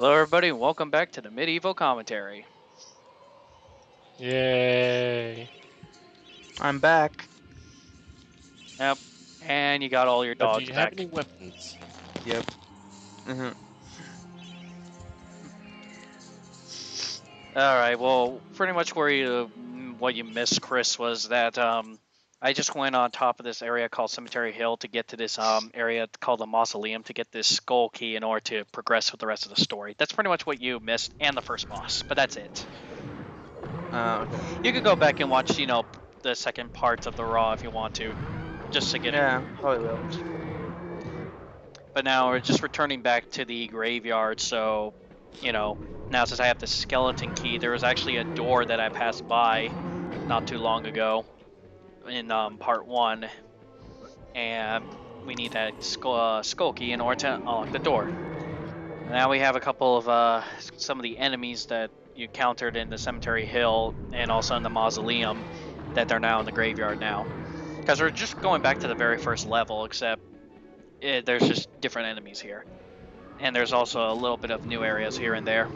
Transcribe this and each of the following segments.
Hello, everybody, and welcome back to the Medieval Commentary. Yay! I'm back. Yep, and you got all your But do dogs you have back. any weapons? Yep. hmm Alright, well, pretty much what you missed, Chris, was that I just went on top of this area called Cemetery Hill to get to this area called the Mausoleum to get this skull key in order to progress with the rest of the story. That's pretty much what you missed, and the first boss, but that's it. Okay. You could go back and watch, the second parts of the Raw if you want to, just to get it. Yeah, probably will. But now we're just returning back to the graveyard, so, now since I have the skeleton key, there was actually a door that I passed by not too long ago in part 1, and we need that skull key in order to unlock the door. Now we have a couple of some of the enemies that you encountered in the Cemetery Hill and also in the Mausoleum that they're now in the graveyard now. Because we're just going back to the very first level, except there's just different enemies here. And there's also a little bit of new areas here and there.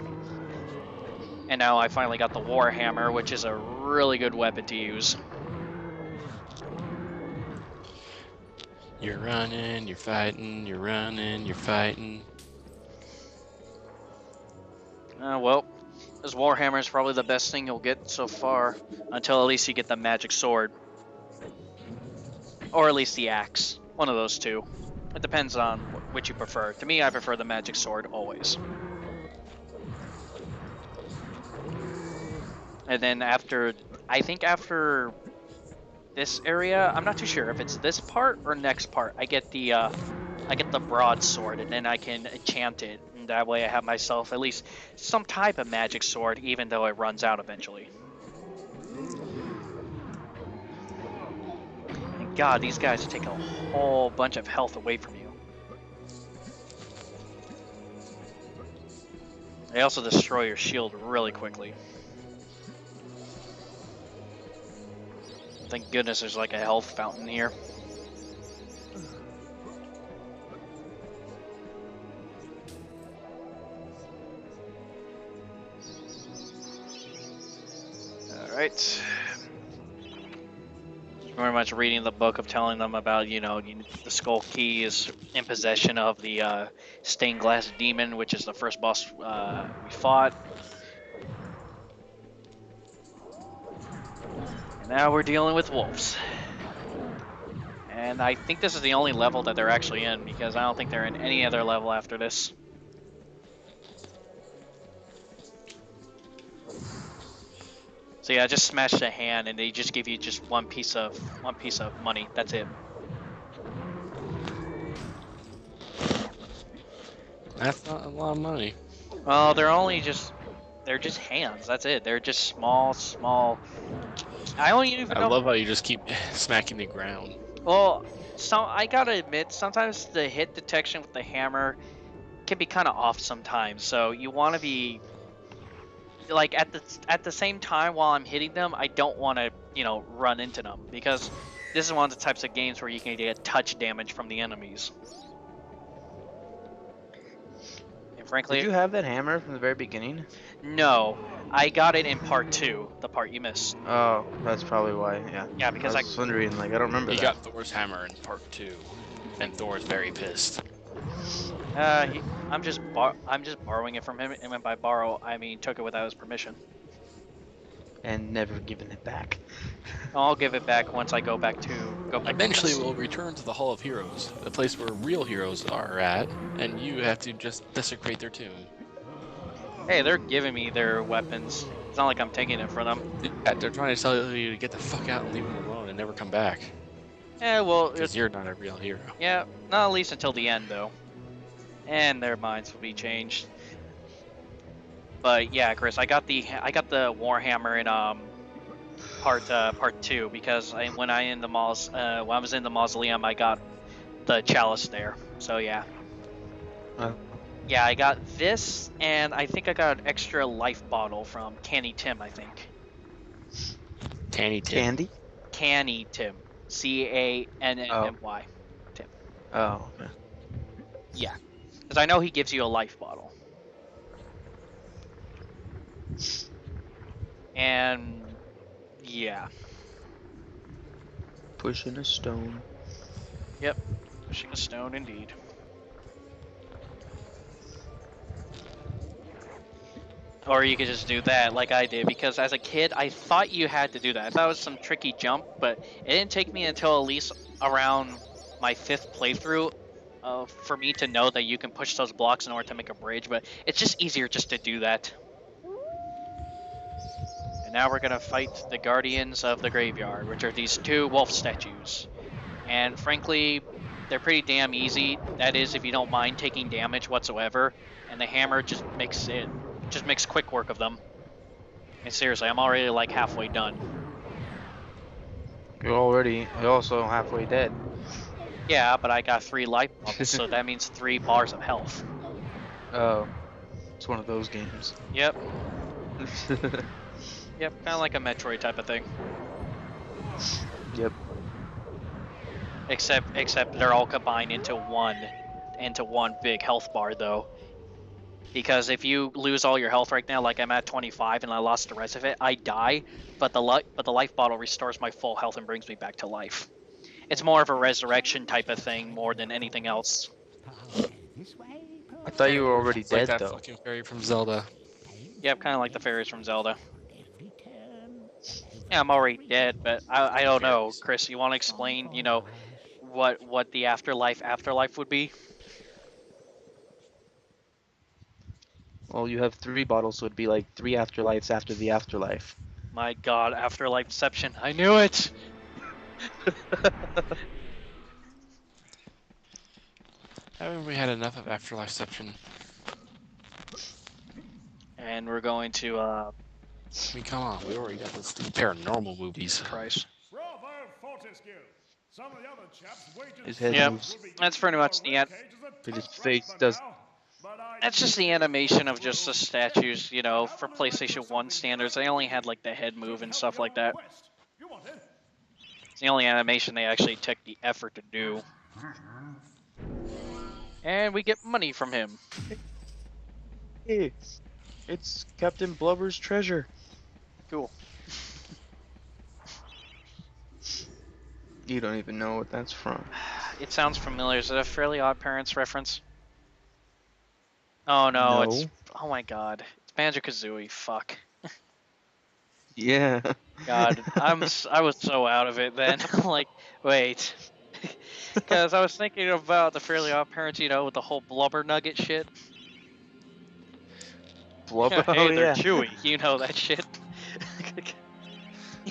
And now I finally got the Warhammer, which is a really good weapon to use. You're running, you're fighting, you're running, you're fighting. Well, this Warhammer is probably the best thing you'll get so far, until at least you get the magic sword. Or at least the axe. One of those two. It depends on which you prefer. To me, I prefer the magic sword always. And then I think after this area, I'm not too sure if it's this part or next part, I get the broadsword, and then I can enchant it, and that way I have myself at least some type of magic sword, even though it runs out eventually. And God, these guys take a whole bunch of health away from you. They also destroy your shield really quickly. Thank goodness there's like a health fountain here. Alright. Very much reading the book of telling them about, the skull key is in possession of the stained glass demon, which is the first boss we fought. And now we're dealing with wolves. And I think this is the only level that they're actually in, because I don't think they're in any other level after this. So yeah, just smash the hand, and they just give you just one piece of money. That's it. That's not a lot of money. Well, they're just hands. That's it. They're just small. I don't even I know. love how you just keep smacking the ground. Well, I gotta admit, sometimes the hit detection with the hammer can be kind of off sometimes. So you want to be like at the same time while I'm hitting them, I don't want to run into them, because this is one of the types of games where you can get touch damage from the enemies. And frankly, Did you have that hammer from the very beginning? no, I got it in part 2, the part you missed. Oh, that's probably why. Yeah. Yeah, because I was wondering, like, I don't remember He that. got Thor's hammer in part 2, and Thor's very pissed. I'm just borrowing it from him, and by borrow I mean took it without his permission. And never given it back. I'll give it back once I go back to Eventually, we'll return to the Hall of Heroes, the place where real heroes are at, and you have to just desecrate their tomb. Hey, they're giving me their weapons. It's not like I'm taking it from them. Yeah, they're trying to tell you to get the fuck out and leave them alone and never come back. Yeah, well, Because you're not a real hero. yeah, not at least until the end though, and their minds will be changed. But yeah, Chris, I got the Warhammer in part 2, because when I was in the mausoleum, I got the chalice there. So yeah. Yeah, I got this, and I think I got an extra life bottle from Canny Tim, I think. Tanny Tim. Candy? Canny Tim. Canny. Tim. Oh, okay. Yeah. Because I know he gives you a life bottle. And yeah, Pushing a stone. yep, pushing a stone indeed. Or you could just do that like I did, because as a kid, I thought you had to do that. I thought it was some tricky jump, but it didn't take me until at least around my 5th playthrough for me to know that you can push those blocks in order to make a bridge, but it's just easier just to do that. And now we're going to fight the Guardians of the Graveyard, which are these 2 wolf statues. And frankly, they're pretty damn easy. That is, if you don't mind taking damage whatsoever, and the hammer just makes quick work of them. And seriously, I'm already like halfway done. You're also halfway dead. Yeah, but I got 3 life bubbles, so that means 3 bars of health. Oh, it's one of those games. Yep. Yep, kind of like a Metroid type of thing. Yep. Except they're all combined into one big health bar though. Because if you lose all your health right now, like I'm at 25 and I lost the rest of it, I die, but the life bottle restores my full health and brings me back to life. It's more of a resurrection type of thing more than anything else. I thought you were already It's like dead that though. fucking fairy from Zelda. Yep, kind of like the fairies from Zelda. Yeah, I'm already dead, but I don't know, Fairies. Chris. You want to explain, what the afterlife would be? Well, you have 3 bottles, so it'd be like 3 afterlives after the afterlife. My God, afterlifeception! I knew it. Haven't we had enough of Afterlifeception? And we're going to I mean, come on, we already got those paranormal movies. Christ. Bravo, Fortesque! Some of the other chaps waited. His head Yep. moves. That's pretty much the end. But his face does. That's just the animation of just the statues, for PlayStation 1 standards. They only had like the head move and stuff like that. It's the only animation they actually took the effort to do. And we get money from him. Hey, it's Captain Blubber's treasure. Cool. You don't even know what that's from. It sounds familiar. Is it a Fairly Odd Parents reference? Oh no, it's... Oh my god. It's Banjo-Kazooie. Fuck. Yeah. God, I was so out of it then. I'm like, wait. Because I was thinking about the Fairly Odd Parents, with the whole blubber nugget shit. Blubber? Hey, Oh, they're yeah. chewy. You know that shit.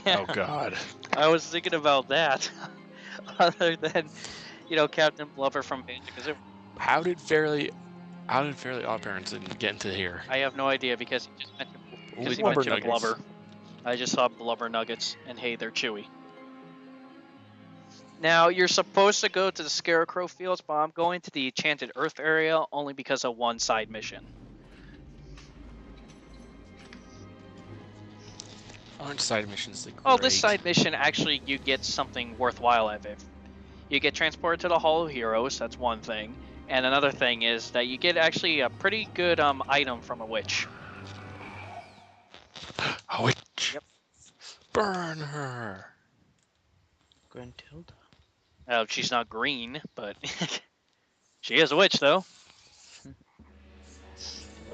Yeah. Oh God. I was thinking about that. Other than, Captain Blubber from Banjo-Kazooie. How did Fairly Odd Parents get into here? I have no idea because he just mentioned, With he blubber mentioned nuggets. blubber. I just saw blubber nuggets, and hey, they're chewy. Now, you're supposed to go to the Scarecrow Fields, but I'm going to the Enchanted Earth area only because of one side mission. Aren't side missions the great? Oh, this side mission, actually, you get something worthwhile out of it. You get transported to the Hall of Heroes, that's one thing. And another thing is that you get actually a pretty good item from a witch. A witch. Yep. Burn her. Gruntilda. She's not green, but she is a witch, though.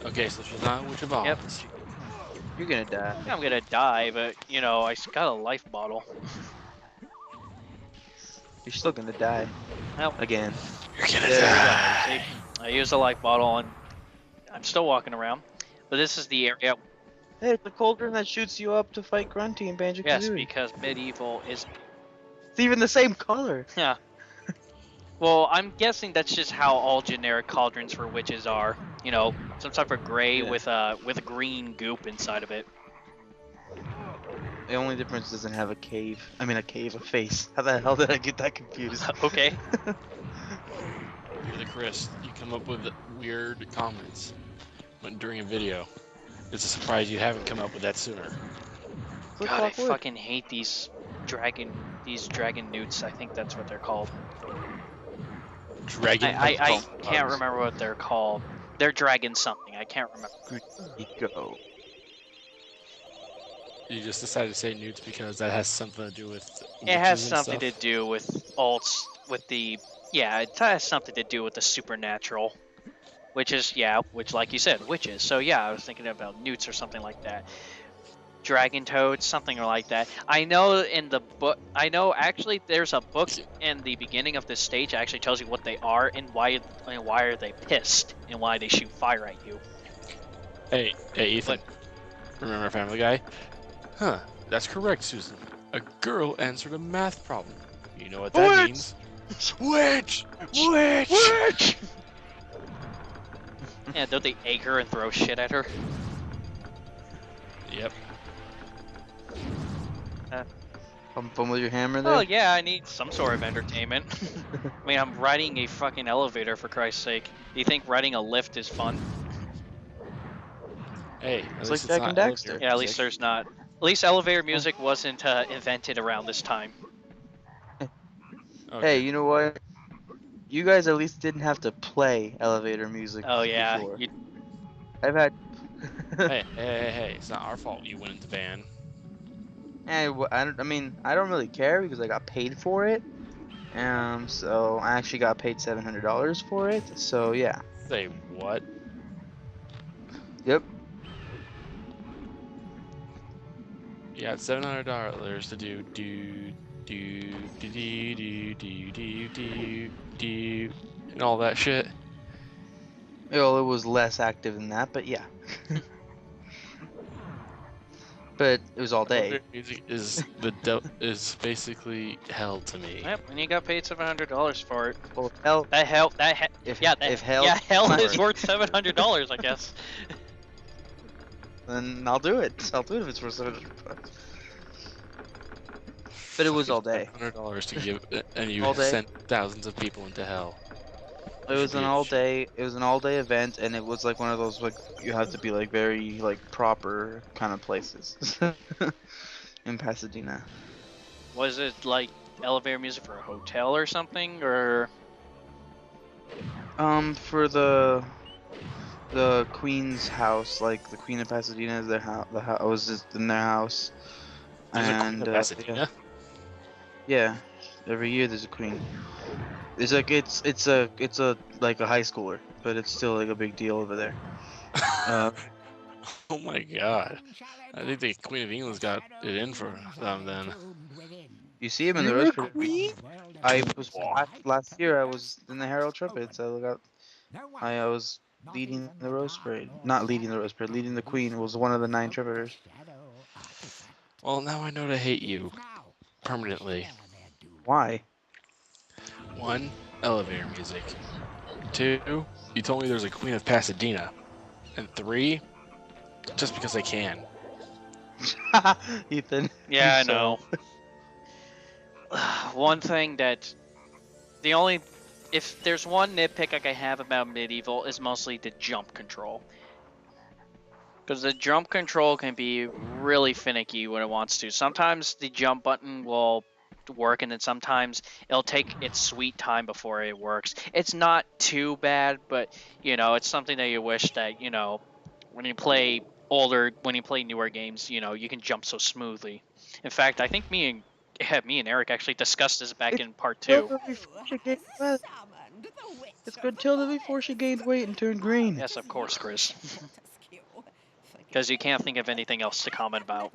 Okay, so she's not a witch of Oz. Yep. You're gonna die. I'm gonna die, but, I got a life bottle. You're still gonna die. Well, Again. You're gonna There die. see, I used a life bottle, and I'm still walking around. But this is the area. Hey, it's the cauldron that shoots you up to fight Grunty and Banjo-Kazooie. Yes, because Medieval is... It's even the same color. Yeah. Well, I'm guessing that's just how all generic cauldrons for witches are. Some type of gray Yeah. with a green goop inside of it. The only difference is it doesn't have a cave. I mean, a face. How the hell did I get that confused? Okay. You're the Chris. You come up with weird comments during a video. It's a surprise you haven't come up with that sooner. Flip God, I flop wood. fucking hate these dragon newts. I think that's what they're called. Dragon. I can't remember what they're called. They're dragon something. I can't remember. Go. You just decided to say newts because that has something to do with It has witches and something to stuff? do with alts, with the, yeah, it has something to do with the supernatural. Which is, yeah, which, like you said, witches. So, yeah, I was thinking about newts or something like that. Dragon toads, something like that. I know in the book, I know actually there's a book in the beginning of this stage that actually tells you what they are and why are they pissed and why they shoot fire at you. Hey, Ethan. Remember Family Guy? Huh, that's correct, Susan. A girl answered a math problem. You know what that Witch! means? Witch! Witch! Witch! Yeah, don't they egg her and throw shit at her? Yep. Fun with your hammer there? Well, yeah, I need some sort of entertainment. I mean, I'm riding a fucking elevator, for Christ's sake. Do you think riding a lift is fun? Hey, at It's least like it's Jack and not Daxter. elevator Yeah, at least music. there's not. At least elevator music wasn't invented around this time. Okay. Hey, you know what? You guys at least didn't have to play elevator music Oh yeah, before. you, I've had. Hey, it's not our fault you went into band. I mean, I don't really care because I got paid for it. So I actually got paid $700 for it. So yeah. Say what? Yep. You got $700 to do and all that shit. Well, it was less active than that, but yeah. But it was all day. Elevator music is is basically hell to me. yep, and you got paid $700 for it. Well, hell, That hell, if yeah, if hell, yeah, hell is worth, worth $700, I guess. then I'll do it. I'll do it if it's worth $700. But it was all day. $700 to give, and you All day. sent thousands of people into hell. It was an all day. It was an all day event, and it was like one of those like you have to be like very like proper kind of places in Pasadena. Was it like elevator music for a hotel or something, or? For the Queen's house, like the Queen of Pasadena is their house. I was just in their house, There's a queen and of Pasadena. yeah, every year there's a queen. It's like it's a like a high schooler, but it's still like a big deal over there. Oh my god. I think the Queen of England's got it in for them then. You see him in the You're a rose parade. queen? I was last year. I was in the Herald Trumpets. I was leading the rose parade. Not leading the rose parade. Leading the queen was one of the 9 trumpeters. Well, now I know to hate you permanently. Why? 1, elevator music. 2, you told me there's a Queen of Pasadena. And 3, just because I can. Ethan. Yeah, I So- know. One thing that if there's one nitpick I can have about Medieval is mostly the jump control. Because the jump control can be really finicky when it wants to. Sometimes the jump button will work, and then sometimes it'll take its sweet time before it works. It's not too bad, but it's something that you wish that when you play newer games, you can jump so smoothly. In fact, I think me and Eric actually discussed this back in part 2. It's Gruntilda before she gained weight and turned green. Yes, of course, Chris. Because you can't think of anything else to comment about.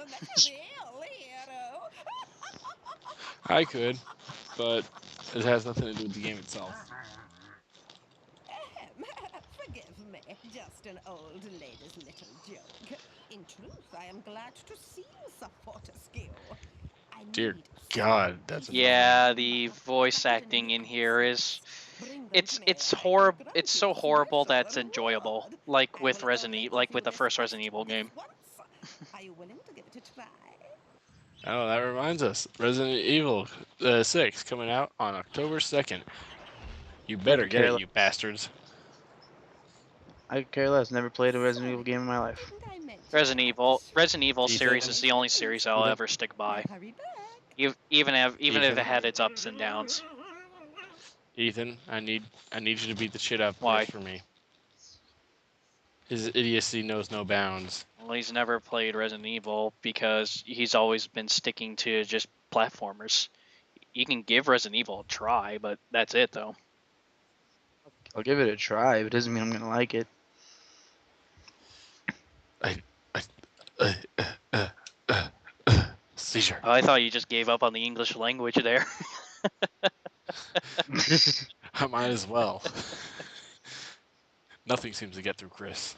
I could, but it has nothing to do with the game itself. Forgive me, just an old lady's little joke. In truth, I am glad to see you, Sir Fortesque. Dear God, that's Yeah, the voice acting in here is it's horrible. It's so horrible that it's enjoyable. Like with the first Resident Evil game. Are you willing to give it a try? Oh, that reminds us. Resident Evil 6 coming out on October 2nd. You better get it, you bastards. I could care less. Never played a Resident Evil game in my life. Resident Evil Ethan? series is the only series I'll ever stick by. Even if it had its ups and downs. Ethan, I need you to beat the shit out of Why? Chris for me. His idiocy knows no bounds. Well, he's never played Resident Evil because he's always been sticking to just platformers. You can give Resident Evil a try, but that's it though. I'll give it a try, but it doesn't mean I'm gonna like it. Seizure. Oh, I thought you just gave up on the English language there. I might as well. Nothing seems to get through Chris.